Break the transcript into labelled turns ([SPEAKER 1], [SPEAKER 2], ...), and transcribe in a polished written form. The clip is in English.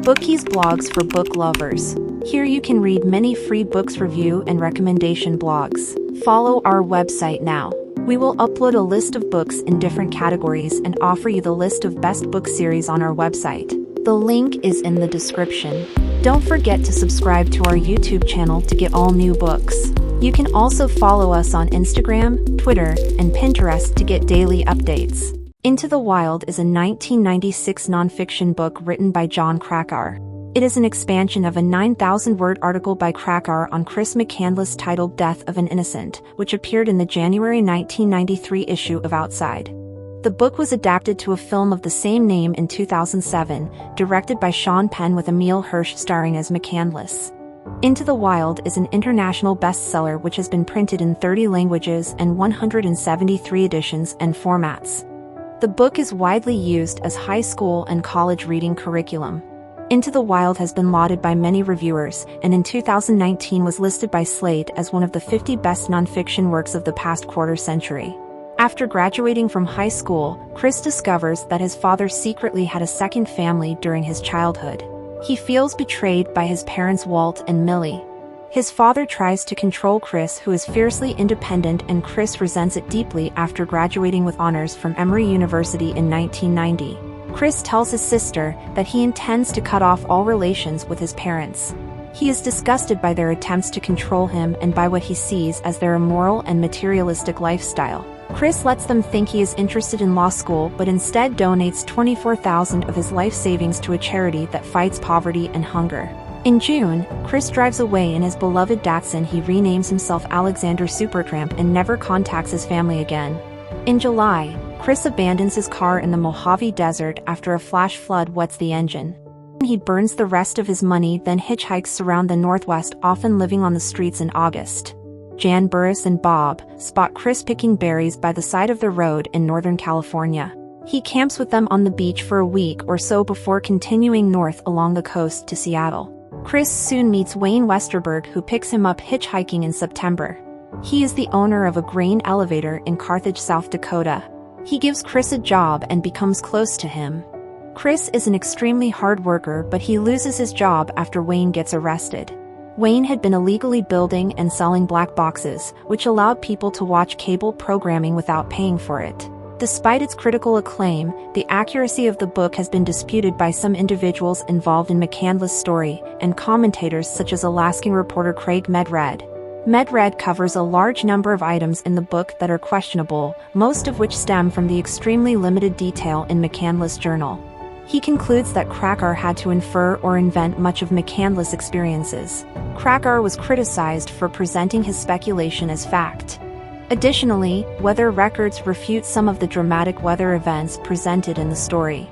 [SPEAKER 1] Bookies blogs for book lovers. Here you can read many free books review and recommendation blogs. Follow our website now. We will upload a list of books in different categories and offer you the list of best book series on our website. The link is in the description. Don't forget to subscribe to our YouTube channel to get all new books. You can also follow us on Instagram, Twitter, and Pinterest to get daily updates. Into the Wild is a 1996 nonfiction book written by Jon Krakauer. It is an expansion of a 9,000-word article by Krakauer on Chris McCandless titled Death of an Innocent, which appeared in the January 1993 issue of Outside. The book was adapted to a film of the same name in 2007, directed by Sean Penn with Emile Hirsch starring as McCandless. Into the Wild is an international bestseller which has been printed in 30 languages and 173 editions and formats. The book is widely used as high school and college reading curriculum. Into the Wild has been lauded by many reviewers, and in 2019 was listed by Slate as one of the 50 best nonfiction works of the past quarter century. After graduating from high school, Chris discovers that his father secretly had a second family during his childhood. He feels betrayed by his parents Walt and Millie. His father tries to control Chris, who is fiercely independent, and Chris resents it deeply after graduating with honors from Emory University in 1990. Chris tells his sister that he intends to cut off all relations with his parents. He is disgusted by their attempts to control him and by what he sees as their immoral and materialistic lifestyle. Chris lets them think he is interested in law school, but instead donates $24,000 of his life savings to a charity that fights poverty and hunger. In June, Chris drives away in his beloved Datsun. He renames himself Alexander Supertramp and never contacts his family again. In July, Chris abandons his car in the Mojave Desert after a flash flood wets the engine. He burns the rest of his money, then hitchhikes around the Northwest, often living on the streets. In August, Jan, Burris, and Bob spot Chris picking berries by the side of the road in Northern California. He camps with them on the beach for a week or so before continuing north along the coast to Seattle. Chris soon meets Wayne Westerberg, who picks him up hitchhiking in September. He is the owner of a grain elevator in Carthage, South Dakota. He gives Chris a job and becomes close to him. Chris is an extremely hard worker, but he loses his job after Wayne gets arrested. Wayne had been illegally building and selling black boxes, which allowed people to watch cable programming without paying for it. Despite its critical acclaim, the accuracy of the book has been disputed by some individuals involved in McCandless' story, and commentators such as Alaskan reporter Craig Medred. Medred covers a large number of items in the book that are questionable, most of which stem from the extremely limited detail in McCandless' journal. He concludes that Krakauer had to infer or invent much of McCandless' experiences. Krakauer was criticized for presenting his speculation as fact. Additionally, weather records refute some of the dramatic weather events presented in the story.